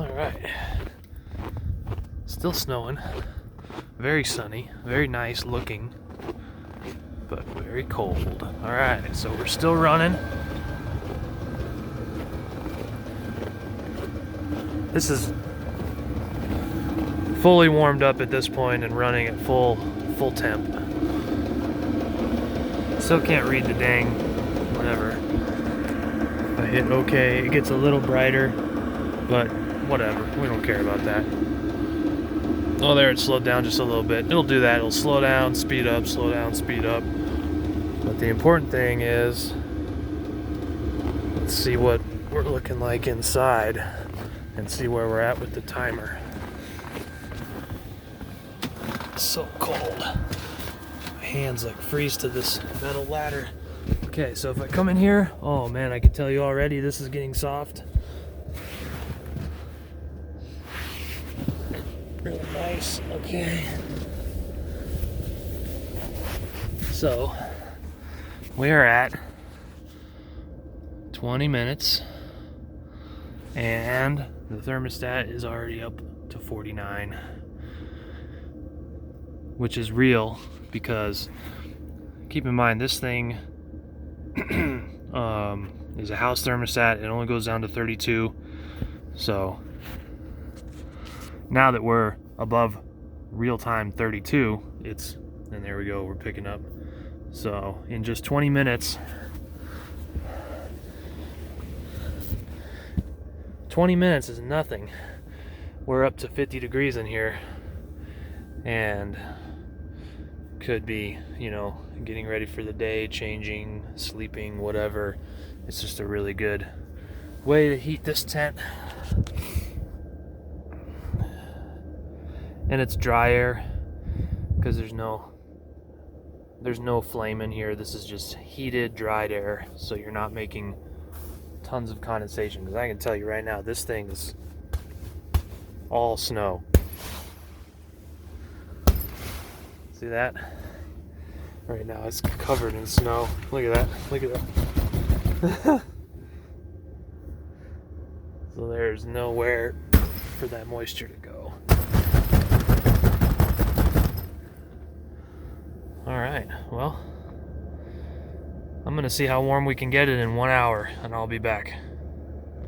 Alright. Still snowing. Very sunny. Very nice looking. But very cold. Alright, so we're still running. This is fully warmed up at this point and running at full temp. Still can't read the dang whatever. I hit OK. It gets a little brighter, but whatever. We don't care about that. Oh, there, it slowed down just a little bit. It'll do that. It'll slow down, speed up, slow down, speed up. But the important thing is, let's see what we're looking like inside and see where we're at with the timer. It's so cold. My hands like freeze to this metal ladder. Okay, so if I come in here, oh man, I can tell you already this is getting soft. Really nice. Okay. So we are at 20 minutes and the thermostat is already up to 49, which is real because keep in mind this thing is a house thermostat. It only goes down to 32. So now that we're above real-time 32, and there we go, we're picking up. So in just 20 minutes, 20 minutes is nothing. We're up to 50 degrees in here and could be, getting ready for the day, changing, sleeping, whatever. It's just a really good way to heat this tent. And it's dry air because there's no flame in here. This is just heated, dried air, so you're not making tons of condensation. Because I can tell you right now, this thing is all snow. See that? Right now it's covered in snow. Look at that. Look at that. So there's nowhere for that moisture to go. Alright, well, I'm going to see how warm we can get it in 1 hour, and I'll be back.